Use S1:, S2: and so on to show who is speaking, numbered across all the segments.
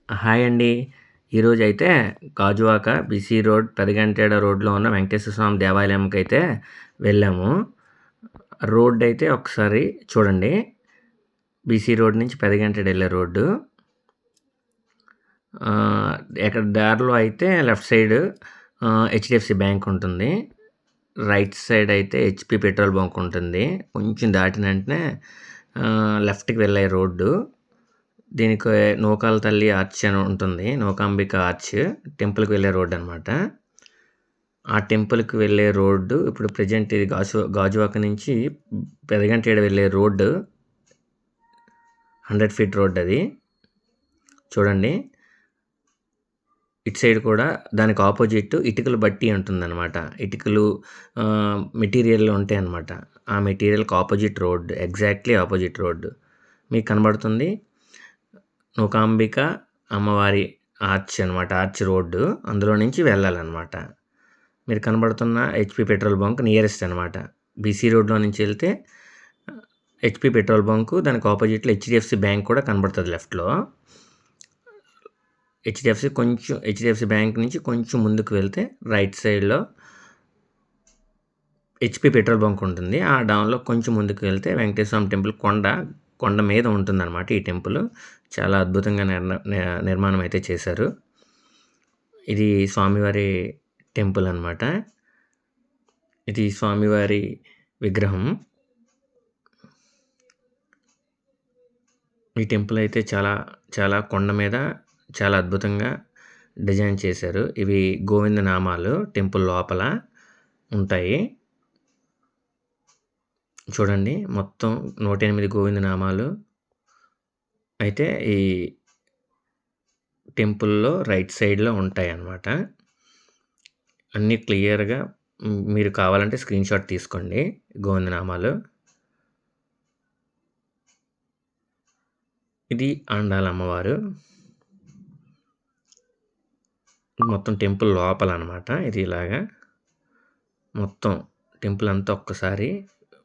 S1: Hi అండి. ఈరోజైతే Gajuwaka BC road, Pedagantyada రోడ్‌లో ఉన్న వెంకటేశ్వర స్వామి దేవాలయంకైతే వెళ్ళాము. రోడ్డయితే ఒకసారి చూడండి. బీసీ రోడ్ నుంచి పెదగంటేడ వెళ్ళే రోడ్డు. ఎక్కడ దారిలో అయితే లెఫ్ట్ సైడ్ హెచ్‌డిఎఫ్‌సి బ్యాంక్ ఉంటుంది. రైట్ సైడ్ అయితే హెచ్‌పి పెట్రోల్ బంక్ ఉంటుంది. కొంచెం దాటిన వెంటనే లెఫ్ట్‌కి వెళ్ళే రోడ్డు. దీనికి నూకాల తల్లి ఆర్చ్ అని ఉంటుంది. నూకాంబిక ఆర్చ్ టెంపుల్కి వెళ్ళే రోడ్డు అనమాట. ఆ టెంపుల్కి వెళ్ళే రోడ్డు ఇప్పుడు ప్రజెంట్ ఇది గాజువాక నుంచి పెదగంటేడ వెళ్ళే రోడ్డు 100 ఫీట్ రోడ్ అది చూడండి. ఇటు సైడ్ కూడా దానికి ఆపోజిట్ ఇటుకలు బట్టి ఉంటుందన్నమాట. ఇటుకలు మెటీరియల్ ఉంటాయి అన్నమాట. ఆ మెటీరియల్కి opposite road, exactly opposite road మీకు కనబడుతుంది. నూకాంబిక అమ్మవారి ఆర్చ్ అనమాట. ఆర్చ్ రోడ్డు అందులో నుంచి వెళ్ళాలన్నమాట. మీరు కనబడుతున్న హెచ్‌పి పెట్రోల్ బంక్ నియరెస్ట్ అనమాట. బీసీ రోడ్లో నుంచి వెళ్తే హెచ్‌పి పెట్రోల్ బంకు, దానికి ఆపోజిట్లో హెచ్‌డిఎఫ్‌సి బ్యాంక్ కూడా కనబడుతుంది లెఫ్ట్లో. హెచ్‌డిఎఫ్‌సి బ్యాంక్ నుంచి కొంచెం ముందుకు వెళ్తే రైట్ సైడ్లో హెచ్‌పి పెట్రోల్ బంక్ ఉంటుంది. ఆ డౌన్లో కొంచెం ముందుకు వెళ్తే వెంకటేశ్వర స్వామి టెంపుల్ కొండ మీద ఉంటుందన్నమాట. ఈ టెంపుల్ చాలా అద్భుతంగా నిర్మాణం అయితే చేశారు. ఇది స్వామివారి టెంపుల్ అనమాట. ఇది స్వామివారి విగ్రహం. ఈ టెంపుల్ అయితే చాలా చాలా కొండ మీద చాలా అద్భుతంగా డిజైన్ చేశారు. ఇవి గోవింద నామాలు టెంపుల్ లోపల ఉంటాయి. చూడండి, మొత్తం 108 గోవింద నామాలు అయితే ఈ టెంపుల్లో రైట్ సైడ్లో ఉంటాయి అన్నమాట. అన్నీ క్లియర్గా మీరు కావాలంటే స్క్రీన్ షాట్ తీసుకోండి. గోవింద నామాలు. ఇది ఆండాల అమ్మవారు. మొత్తం టెంపుల్ లోపల అనమాట. ఇది ఇలాగా మొత్తం టెంపుల్ అంతా ఒక్కసారి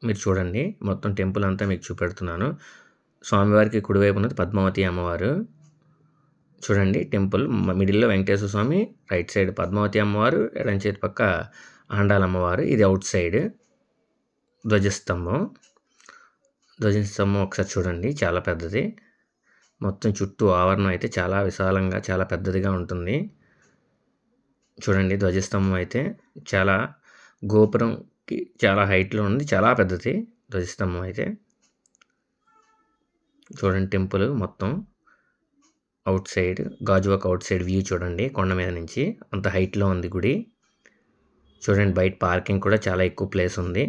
S1: మీరు చూడండి. మొత్తం టెంపుల్ అంతా మీకు చూపెడుతున్నాను. స్వామివారికి కుడివైపు ఉన్నది పద్మావతి అమ్మవారు. చూడండి, టెంపుల్ మిడిల్లో వెంకటేశ్వర స్వామి, రైట్ సైడ్ పద్మావతి అమ్మవారు, ఎడం చేతి పక్క ఆండాల అమ్మవారు. ఇది అవుట్ సైడ్ ధ్వజస్తంభం ఒకసారి చూడండి, చాలా పెద్దది. మొత్తం చుట్టూ ఆవరణం అయితే చాలా విశాలంగా చాలా పెద్దదిగా ఉంటుంది. చూడండి, ధ్వజస్తంభం అయితే చాలా గోపురంకి చాలా హైట్లో ఉంది. చాలా పెద్దది ధ్వజస్తంభం అయితే. చూడండి, టెంపుల్ మొత్తం out side Gajuwaka out side view చూడండి. కొండ మీద నుంచి అంత హైట్లో ఉంది గుడి. చూడండి, బయట పార్కింగ్ కూడా చాలా ఎక్కువ ప్లేస్ ఉంది.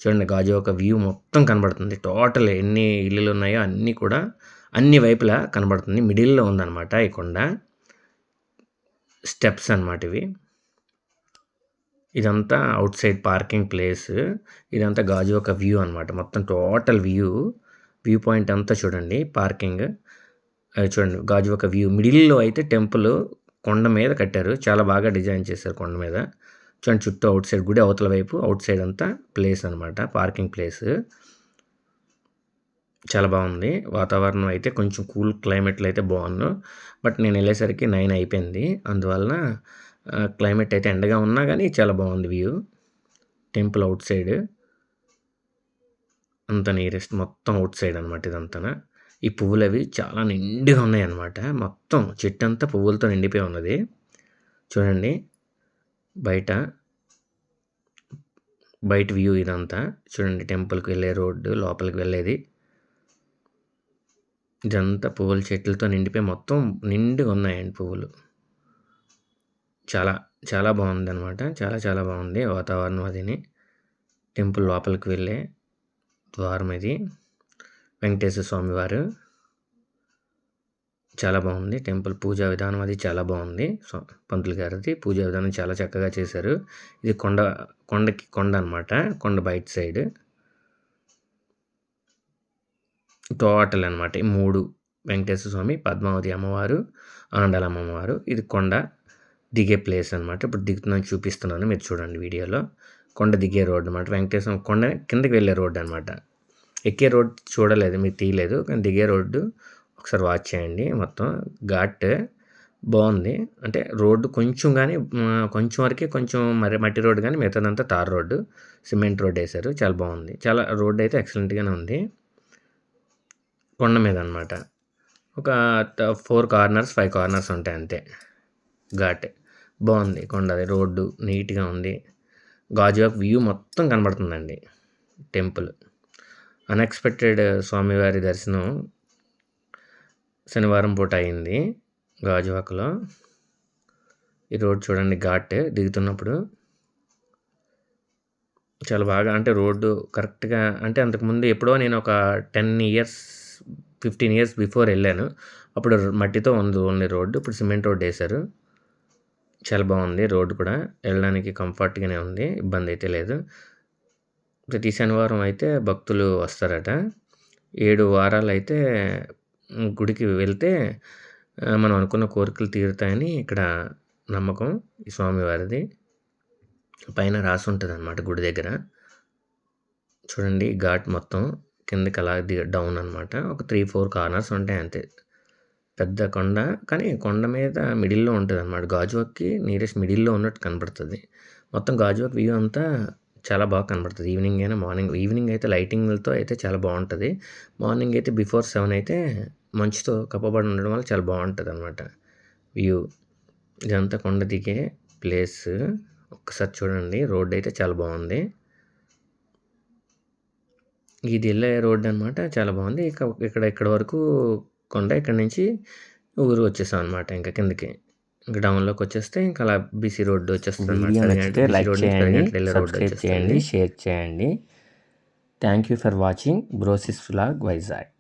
S1: చూడండి, గాజువాక వ్యూ మొత్తం కనబడుతుంది. టోటల్ ఎన్ని ఇల్లులు ఉన్నాయో అన్నీ కూడా అన్ని వైపులా కనబడుతుంది. మిడిల్లో ఉందన్నమాట ఈ కొండ. స్టెప్స్ అన్నమాట ఇవి. ఇదంతా అవుట్ సైడ్ పార్కింగ్ ప్లేస్. ఇదంతా గాజువాక వ్యూ అనమాట. మొత్తం టోటల్ వ్యూ పాయింట్ అంతా చూడండి. పార్కింగ్ చూడండి, గాజువాక వ్యూ. మిడిల్లో అయితే టెంపుల్ కొండ మీద కట్టారు. చాలా బాగా డిజైన్ చేశారు కొండ మీద. చూడండి, చుట్టూ అవుట్ సైడ్ గుడి అవతల వైపు అవుట్ సైడ్ అంతా ప్లేస్ అనమాట, పార్కింగ్ ప్లేస్. చాలా బాగుంది. వాతావరణం అయితే కొంచెం కూల్ క్లైమేట్లో అయితే బాగుంది. బట్ నేను వెళ్ళేసరికి 9 అయిపోయింది. అందువలన క్లైమేట్ అయితే ఎండగా ఉన్నా కానీ చాలా బాగుంది వ్యూ. టెంపుల్ అవుట్ సైడ్ అంత నియరెస్ట్ మొత్తం అవుట్ సైడ్ అనమాట ఇదంతా. ఈ పువ్వులు అవి చాలా నిండుగా ఉన్నాయి అన్నమాట. మొత్తం చెట్టు అంతా పువ్వులతో నిండిపోయి ఉన్నది. చూడండి, బయట వ్యూ ఇదంతా. చూడండి, టెంపుల్కి వెళ్ళే రోడ్డు, లోపలికి వెళ్ళేది. ఇదంతా పువ్వుల చెట్లతో నిండిపోయి మొత్తం నిండుగా ఉన్నాయండి పువ్వులు. చాలా చాలా బాగుంది అనమాట. చాలా చాలా బాగుంది వాతావరణం అదిని. టెంపుల్ లోపలికి వెళ్ళే ద్వారం ఇది. వెంకటేశ్వర స్వామి వారు. చాలా బాగుంది టెంపుల్. పూజా విధానం అది చాలా బాగుంది. పంతులు గారిది పూజా విధానం చాలా చక్కగా చేశారు. ఇది కొండ అనమాట. కొండ బయట సైడ్ టోటల్ అనమాట. ఈ 3 వెంకటేశ్వర స్వామి, పద్మావతి అమ్మవారు, ఆండాల అమ్మవారు. ఇది కొండ దిగే ప్లేస్ అనమాట. ఇప్పుడు దిగుతున్నాను, చూపిస్తున్నాను, మీరు చూడండి వీడియోలో. కొండ దిగే రోడ్డు అనమాట. వెంకటేశ్వర కొండ కిందకి వెళ్ళే రోడ్డు అనమాట. ఎక్కే రోడ్డు చూడలేదు, మీరు తీయలేదు, కానీ దిగే రోడ్డు ఒకసారి వాచ్ చేయండి. మొత్తం ఘాట్ బాగుంది. అంటే రోడ్డు కొంచెం కానీ కొంచెం వరకే కొంచెం మట్టి రోడ్డు కానీ మిగతాదంతా తార్ రోడ్డు, సిమెంట్ రోడ్ వేశారు. చాలా బాగుంది. చాలా రోడ్డు అయితే ఎక్సలెంట్గానే ఉంది. కొండ మీద అనమాట. ఒక 4 కార్నర్స్ 5 కార్నర్స్ ఉంటాయి అంతే. ఘాట్ బాగుంది. కొండది రోడ్డు నీట్గా ఉంది. గాజువాక వ్యూ మొత్తం కనబడుతుందండి. టెంపుల్ అన్ఎక్స్పెక్టెడ్ స్వామివారి దర్శనం శనివారం పూట అయింది గాజువాకలో. ఈ రోడ్ చూడండి, ఘాట్ దిగుతున్నప్పుడు చాలా బాగా, అంటే రోడ్డు కరెక్ట్గా, అంటే అంతకుముందు ఎప్పుడో నేను ఒక 10 ఇయర్స్ 15 ఇయర్స్ బిఫోర్ వెళ్ళాను. అప్పుడు మట్టితో ఉంది ఓన్లీ రోడ్డు. ఇప్పుడు సిమెంట్ రోడ్ వేశారు. చాలా బాగుంది. రోడ్డు కూడా వెళ్ళడానికి కంఫర్ట్గానే ఉంది. ఇబ్బంది అయితే లేదు. ప్రతి శనివారం అయితే భక్తులు వస్తారట. 7 వారాలు అయితే గుడికి వెళ్తే మనం అనుకున్న కోరికలు తీరుతాయని ఇక్కడ నమ్మకం ఈ స్వామివారిది. పైన రాసి ఉంటుంది అన్నమాట గుడి దగ్గర. చూడండి ఘాట్ మొత్తం కిందకి అలా డౌన్ అనమాట. ఒక 3-4 కార్నర్స్ ఉంటాయి అంతే. పెద్ద కొండ, కానీ కొండ మీద మిడిల్లో ఉంటుంది అనమాట. గాజువాక్కి నియరెస్ట్ మిడిల్లో ఉన్నట్టు కనబడుతుంది. మొత్తం గాజువాక్ వ్యూ అంతా చాలా బాగా కనబడుతుంది. ఈవినింగ్ అయినా ఈవినింగ్ అయితే లైటింగ్లతో అయితే చాలా బాగుంటుంది. మార్నింగ్ అయితే బిఫోర్ 7 అయితే మంచుతో కప్పబడి ఉండడం వల్ల చాలా బాగుంటుంది అనమాట వ్యూ. ఇదంతా కొండ దిగే ప్లేస్. ఒక్కసారి చూడండి, రోడ్ అయితే చాలా బాగుంది. ఇది వెళ్ళే రోడ్ అనమాట. చాలా బాగుంది. ఇక్కడ వరకు కొండ, ఇక్కడ నుంచి ఊరు వచ్చేసాం అనమాట. ఇంకా కిందకి ఇంకా డౌన్లోకి వచ్చేస్తే ఇంకా అలా బీసీ రోడ్డు వచ్చేస్తుంది అనమాట. లైక్ చేయండి, సబ్స్క్రైబ్ చేయండి, షేర్ చేయండి. Thank you for watching బ్రోసిస్ vlog Vizag.